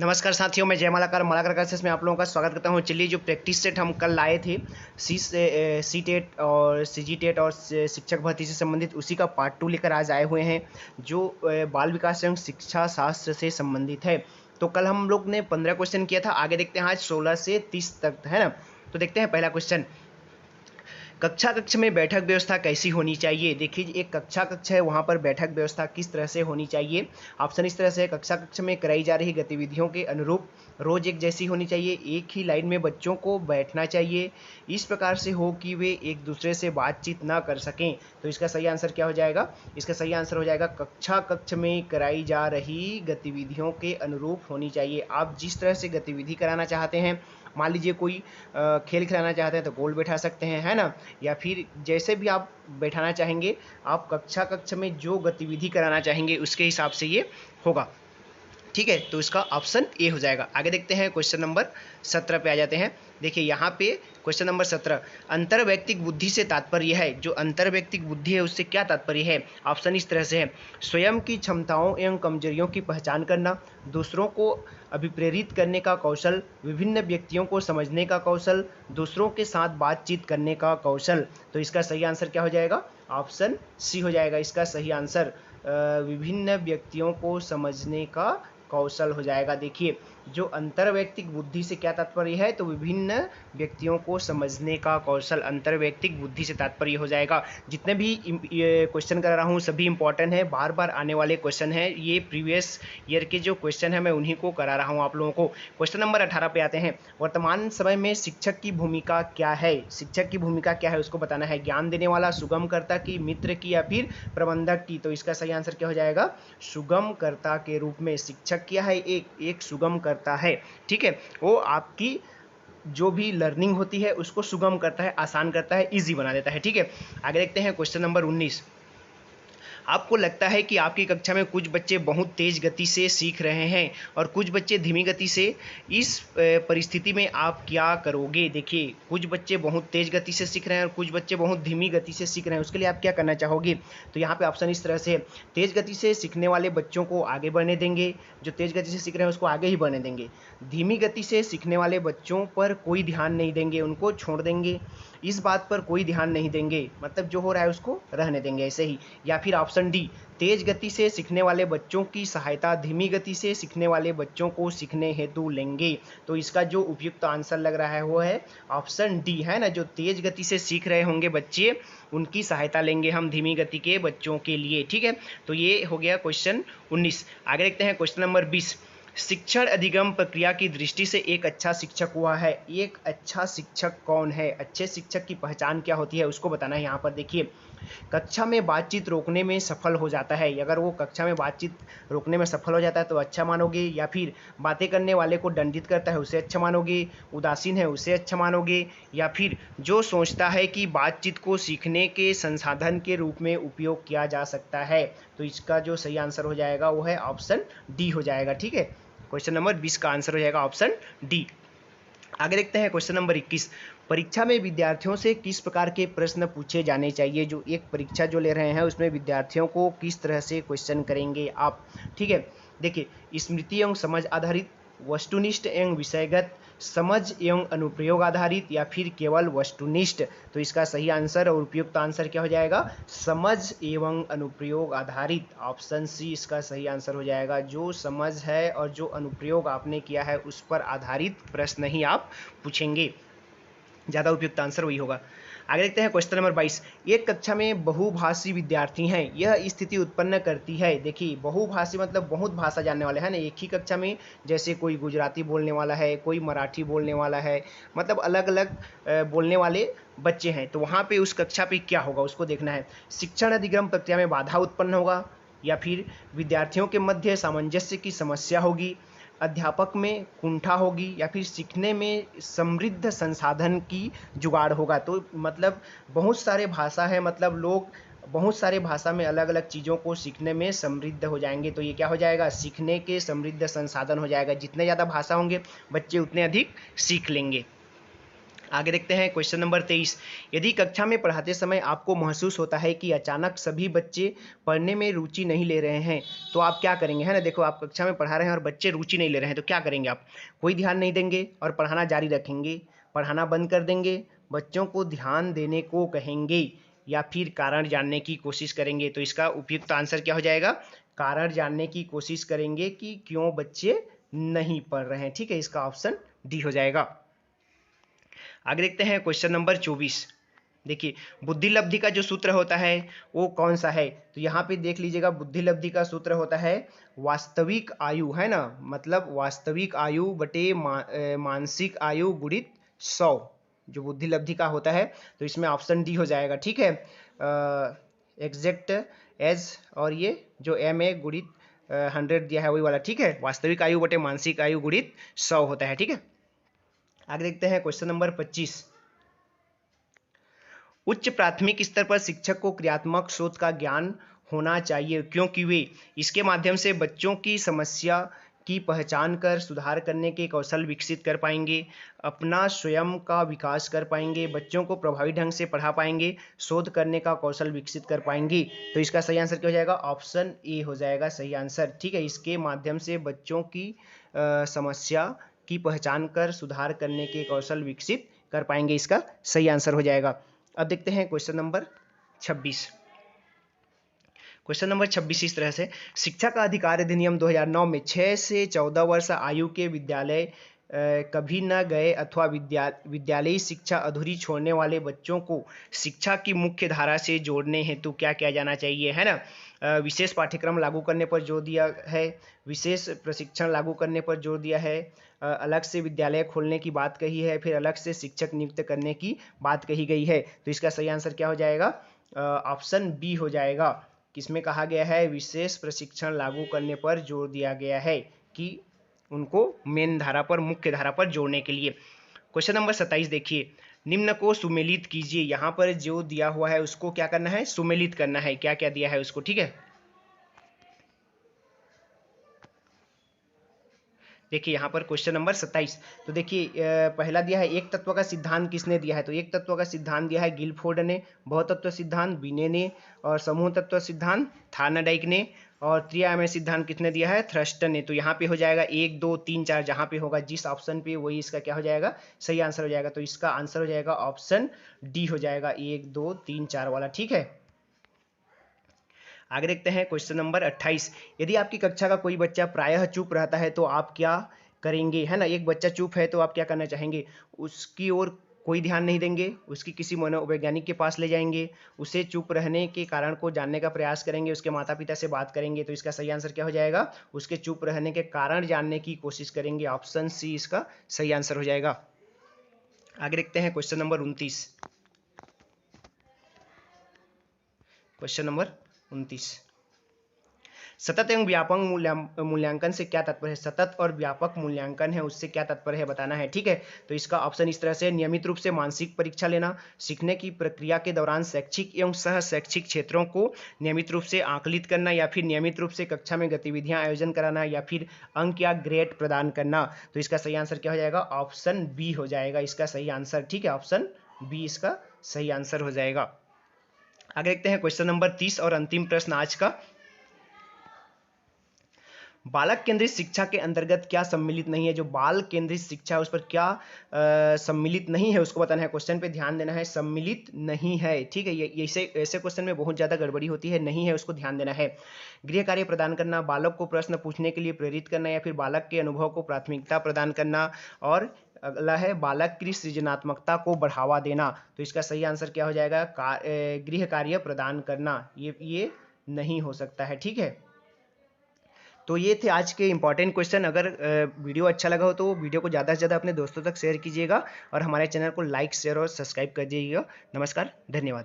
नमस्कार साथियों, मैं जय मालाकार मालाकार क्लासेस में आप लोगों का स्वागत करता हूं। चलिए, जो प्रैक्टिस सेट हम कल लाए थे सी टेट और सीजी टेट और शिक्षक भर्ती से संबंधित, उसी का पार्ट 2 लेकर आज आए हुए हैं, जो बाल विकास एवं शिक्षा शास्त्र से संबंधित है। तो कल हम लोग ने 15 क्वेश्चन किया था, आगे देखते हैं आज 16 से 30 तक, है ना। तो देखते हैं पहला क्वेश्चन। कक्षा कक्ष में बैठक व्यवस्था कैसी होनी चाहिए। देखिए, एक कक्षा कक्ष है, वहाँ पर बैठक व्यवस्था किस तरह से होनी चाहिए। ऑप्शन इस तरह से है, कक्षा कक्ष में कराई जा रही गतिविधियों के अनुरूप रोज एक जैसी होनी चाहिए, एक ही लाइन में बच्चों को बैठना चाहिए, इस प्रकार से हो कि वे एक दूसरे से बातचीत ना कर सकें। तो इसका सही आंसर क्या हो जाएगा? इसका सही आंसर हो जाएगा कक्षा कक्ष में कराई जा रही गतिविधियों के अनुरूप होनी चाहिए। आप जिस तरह से गतिविधि कराना चाहते हैं, मान लीजिए कोई खेल खिलाना चाहते हैं तो गोल बैठा सकते हैं, है ना, या फिर जैसे भी आप बैठाना चाहेंगे, आप कक्षा कक्ष में जो गतिविधि कराना चाहेंगे उसके हिसाब से ये होगा। ठीक है, तो इसका ऑप्शन ए हो जाएगा। आगे देखते हैं, क्वेश्चन नंबर 17 पे आ जाते हैं। देखिए यहाँ पे क्वेश्चन नंबर 17, अंतर्वैयक्तिक बुद्धि से तात्पर्य है। जो अंतर्वैयक्तिक बुद्धि है उससे क्या तात्पर्य है? ऑप्शन इस तरह से है, स्वयं की क्षमताओं एवं कमजोरियों की पहचान करना, दूसरों को अभिप्रेरित करने का कौशल, विभिन्न व्यक्तियों को समझने का कौशल, दूसरों के साथ बातचीत करने का कौशल। तो इसका सही आंसर क्या हो जाएगा? ऑप्शन सी हो जाएगा इसका सही आंसर। विभिन्न व्यक्तियों को समझने का कौशल हो जाएगा। देखिए, जो अंतर्वैयक्तिक बुद्धि से क्या तात्पर्य है, तो विभिन्न व्यक्तियों को समझने का कौशल, अंतर्वैयक्तिक बुद्धि से तात्पर्य हो जाएगा। जितने भी ये क्वेश्चन कर रहा हूँ सभी इंपॉर्टेंट है, बार बार आने वाले क्वेश्चन है, ये प्रीवियस ईयर के जो क्वेश्चन है मैं उन्हीं को करा रहा हूँ आप लोगों को। क्वेश्चन नंबर 18 पे आते हैं। वर्तमान समय में शिक्षक की भूमिका क्या है? शिक्षक की भूमिका क्या है उसको बताना है। ज्ञान देने वाला, सुगमकर्ता की, मित्र की या फिर प्रबंधक की। तो इसका सही आंसर क्या हो जाएगा? सुगमकर्ता के रूप में शिक्षक क्या है? एक सुगम करता है। ठीक है, वो आपकी जो भी लर्निंग होती है उसको सुगम करता है, आसान करता है, इजी बना देता है। ठीक है, आगे देखते हैं क्वेश्चन नंबर 19। आपको लगता है कि आपकी कक्षा में कुछ बच्चे बहुत तेज गति से सीख रहे हैं और कुछ बच्चे धीमी गति से। इस परिस्थिति में आप क्या करोगे? देखिए, कुछ बच्चे बहुत तेज गति से सीख रहे हैं और कुछ बच्चे बहुत धीमी गति से सीख रहे हैं, उसके लिए आप क्या करना चाहोगे? तो यहाँ पे ऑप्शन इस तरह से है, तेज गति से सीखने वाले बच्चों को आगे बढ़ने देंगे, जो तेज गति से सीख रहे हैं उसको आगे ही बढ़ने देंगे। धीमी गति से सीखने वाले बच्चों पर कोई ध्यान नहीं देंगे, उनको छोड़ देंगे, इस बात पर कोई ध्यान नहीं देंगे, मतलब जो हो रहा है उसको रहने देंगे ऐसे ही। या फिर ऑप्शन डी, तेज गति से सीखने वाले बच्चों की सहायता धीमी गति से सीखने वाले बच्चों को सीखने हेतु लेंगे। तो इसका जो उपयुक्त आंसर लग रहा है वो है ऑप्शन डी, है ना। जो तेज गति से सीख रहे होंगे बच्चे, उनकी सहायता लेंगे हम धीमी गति के बच्चों के लिए। ठीक है, तो ये हो गया क्वेश्चन 19। आगे देखते हैं क्वेश्चन नंबर 20। शिक्षण अधिगम प्रक्रिया की दृष्टि से एक अच्छा शिक्षक हुआ है। एक अच्छा शिक्षक कौन है? अच्छे शिक्षक की पहचान क्या होती है उसको बताना है। यहाँ पर देखिए, कक्षा में बातचीत रोकने में सफल हो जाता है। अगर वो कक्षा में बातचीत रोकने में सफल हो जाता है तो अच्छा मानोगे, या फिर बातें करने वाले को दंडित करता है उसे अच्छा मानोगे, उदासीन है उसे अच्छा मानोगे, या फिर जो सोचता है कि बातचीत को सीखने के संसाधन के रूप में उपयोग किया जा सकता है। तो इसका जो सही आंसर हो जाएगा वो है ऑप्शन डी हो जाएगा। ठीक है, क्वेश्चन नंबर 20 का आंसर हो जाएगा ऑप्शन डी। आगे देखते हैं क्वेश्चन नंबर 21। परीक्षा में विद्यार्थियों से किस प्रकार के प्रश्न पूछे जाने चाहिए? जो एक परीक्षा जो ले रहे हैं उसमें विद्यार्थियों को किस तरह से क्वेश्चन करेंगे आप? ठीक है, देखिए, स्मृति एवं समझ आधारित, वस्तुनिष्ठ एवं विषयगत, समझ एवं अनुप्रयोग आधारित, या फिर केवल वस्तुनिष्ठ। तो इसका सही आंसर और उपयुक्त आंसर क्या हो जाएगा? समझ एवं अनुप्रयोग आधारित। ऑप्शन सी इसका सही आंसर हो जाएगा। जो समझ है और जो अनुप्रयोग आपने किया है उस पर आधारित प्रश्न ही आप पूछेंगे, ज़्यादा उपयुक्त आंसर वही होगा। आगे देखते हैं क्वेश्चन नंबर 22। एक कक्षा में बहुभाषी विद्यार्थी हैं, यह स्थिति उत्पन्न करती है। देखिए, बहुभाषी मतलब बहुत भाषा जानने वाले हैं ना। एक ही कक्षा में जैसे कोई गुजराती बोलने वाला है, कोई मराठी बोलने वाला है, मतलब अलग अलग बोलने वाले बच्चे हैं, तो वहाँ पे उस कक्षा पे क्या होगा उसको देखना है। शिक्षण अधिगम प्रक्रिया में बाधा उत्पन्न होगा, या फिर विद्यार्थियों के मध्य सामंजस्य की समस्या होगी, अध्यापक में कुंठा होगी, या फिर सीखने में समृद्ध संसाधन की जुगाड़ होगा। तो मतलब बहुत सारे भाषा है, मतलब लोग बहुत सारे भाषा में अलग अलग चीज़ों को सीखने में समृद्ध हो जाएंगे। तो ये क्या हो जाएगा? सीखने के समृद्ध संसाधन हो जाएगा। जितने ज़्यादा भाषा होंगे बच्चे उतने अधिक सीख लेंगे। आगे देखते हैं क्वेश्चन नंबर 23। यदि कक्षा में पढ़ाते समय आपको महसूस होता है कि अचानक सभी बच्चे पढ़ने में रुचि नहीं ले रहे हैं तो आप क्या करेंगे, है ना। देखो, आप कक्षा में पढ़ा रहे हैं और बच्चे रुचि नहीं ले रहे हैं तो क्या करेंगे आप? कोई ध्यान नहीं देंगे और पढ़ाना जारी रखेंगे, पढ़ाना बंद कर देंगे, बच्चों को ध्यान देने को कहेंगे, या फिर कारण जानने की कोशिश करेंगे? तो इसका उपयुक्त आंसर क्या हो जाएगा? कारण जानने की कोशिश करेंगे कि क्यों बच्चे नहीं पढ़ रहे हैं। ठीक है, इसका ऑप्शन डी हो जाएगा। आगे देखते हैं क्वेश्चन नंबर 24। देखिए, बुद्धि लब्धि का जो सूत्र होता है वो कौन सा है? तो यहाँ पे देख लीजिएगा, बुद्धि लब्धि का सूत्र होता है वास्तविक आयु, है ना, मतलब वास्तविक आयु बटे मानसिक आयु गुणित 100, जो बुद्धि लब्धि का होता है। तो इसमें ऑप्शन डी हो जाएगा। ठीक है, एग्जैक्ट एज और ये जो एम ए गुणित 100 दिया है वही वाला। ठीक है, वास्तविक आयु बटे मानसिक आयु गुणित 100 होता है। ठीक है, आगे देखते हैं क्वेश्चन नंबर 25। उच्च प्राथमिक स्तर पर शिक्षक को क्रियात्मक सोच का ज्ञान होना चाहिए क्योंकि वे इसके माध्यम से बच्चों की समस्या की पहचान कर सुधार करने के कौशल विकसित कर पाएंगे, अपना स्वयं का विकास कर पाएंगे, बच्चों को प्रभावी ढंग से पढ़ा पाएंगे, शोध करने का कौशल विकसित कर पाएंगे। तो इसका सही आंसर क्या हो जाएगा? ऑप्शन ए हो जाएगा सही आंसर। ठीक है, इसके माध्यम से बच्चों की समस्या की पहचान कर सुधार करने के कौशल विकसित कर पाएंगे, इसका सही आंसर हो जाएगा। अब देखते हैं क्वेश्चन नंबर 26। क्वेश्चन नंबर 26 इस तरह से, शिक्षा का अधिकार अधिनियम 2009 में 6 से 14 वर्ष आयु के विद्यालय कभी न गए अथवा विद्यालयी शिक्षा अधूरी छोड़ने वाले बच्चों को शिक्षा की मुख्य धारा से जोड़ने हेतु क्या किया जाना चाहिए, है ना। विशेष पाठ्यक्रम लागू करने पर जोर दिया है, विशेष प्रशिक्षण लागू करने पर जोर दिया है, अलग से विद्यालय खोलने की बात कही है, फिर अलग से शिक्षक नियुक्त करने की बात कही गई है। तो इसका सही आंसर क्या हो जाएगा? ऑप्शन बी हो जाएगा। किसमें कहा गया है? विशेष प्रशिक्षण लागू करने पर जोर दिया गया है कि उनको मेन धारा पर, मुख्य धारा पर जोड़ने के लिए। क्वेश्चन नंबर 27 देखिए, निम्न को सुमेलित कीजिए। यहाँ पर जो दिया हुआ है उसको क्या करना है? सुमेलित करना है। क्या क्या दिया है उसको? ठीक है, देखिए यहाँ पर क्वेश्चन नंबर 27। तो देखिए, पहला दिया है एक तत्व का सिद्धांत किसने दिया है? तो एक तत्व का सिद्धांत दिया है गिलफोर्ड ने, बहुतत्व सिद्धांत बिने ने, और समूह तत्व सिद्धांत थार्नडाइक ने, और त्रिआयामी सिद्धांत किसने दिया है? थ्रस्टन ने। तो यहाँ पे हो जाएगा 1 2 3 4, जहाँ पे होगा जिस ऑप्शन पे वही इसका क्या हो जाएगा? सही आंसर हो जाएगा। तो इसका आंसर हो जाएगा ऑप्शन डी हो जाएगा, 1 2 3 4 वाला। ठीक है, आगे देखते हैं क्वेश्चन नंबर 28। यदि आपकी कक्षा का कोई बच्चा प्रायः चुप रहता है तो आप क्या करेंगे, है ना। एक बच्चा चुप है तो आप क्या करना चाहेंगे? उसकी ओर कोई ध्यान नहीं देंगे, उसकी किसी मनोवैज्ञानिक के पास ले जाएंगे, उसे चुप रहने के कारण को जानने का प्रयास करेंगे, उसके माता पिता से बात करेंगे। तो इसका सही आंसर क्या हो जाएगा? उसके चुप रहने के कारण जानने की कोशिश करेंगे। ऑप्शन सी इसका सही आंसर हो जाएगा। आगे देखते हैं क्वेश्चन नंबर 29। क्वेश्चन नंबर 29, सतत एवं व्यापक मूल्यांकन से क्या तात्पर्य है? सतत और व्यापक मूल्यांकन है, उससे क्या तात्पर्य है बताना है। ठीक है, तो इसका ऑप्शन इस तरह से, नियमित रूप से मानसिक परीक्षा लेना, सीखने की प्रक्रिया के दौरान शैक्षिक एवं सह शैक्षिक क्षेत्रों को नियमित रूप से आकलित करना, या फिर नियमित रूप से कक्षा में गतिविधियां आयोजन कराना, या फिर अंक या ग्रेड प्रदान करना। तो इसका सही आंसर क्या हो जाएगा? ऑप्शन बी हो जाएगा इसका सही आंसर। ठीक है, ऑप्शन बी इसका सही आंसर हो जाएगा। आगे देखते हैं क्वेश्चन नंबर 30 और अंतिम प्रश्न आज का, बालक केंद्रित शिक्षा के अंतर्गत क्या सम्मिलित नहीं है? जो बाल केंद्रित शिक्षा है उस पर क्या सम्मिलित नहीं है उसको बताना है। क्वेश्चन पे ध्यान देना है, सम्मिलित नहीं है। ठीक है, ये ऐसे क्वेश्चन में बहुत ज्यादा गड़बड़ी होती है, नहीं है उसको ध्यान देना है। गृह कार्य प्रदान करना, बालक को प्रश्न पूछने के लिए प्रेरित करना, या फिर बालक के अनुभव को प्राथमिकता प्रदान करना, और अगला है बालक की सृजनात्मकता को बढ़ावा देना। तो इसका सही आंसर क्या हो जाएगा? गृह कार्य प्रदान करना। ये नहीं हो सकता है। ठीक है, तो ये थे आज के इंपॉर्टेंट क्वेश्चन। अगर वीडियो अच्छा लगा हो तो वीडियो को ज़्यादा से ज़्यादा अपने दोस्तों तक शेयर कीजिएगा, और हमारे चैनल को लाइक शेयर और सब्सक्राइब कर दीजिएगा। नमस्कार, धन्यवाद।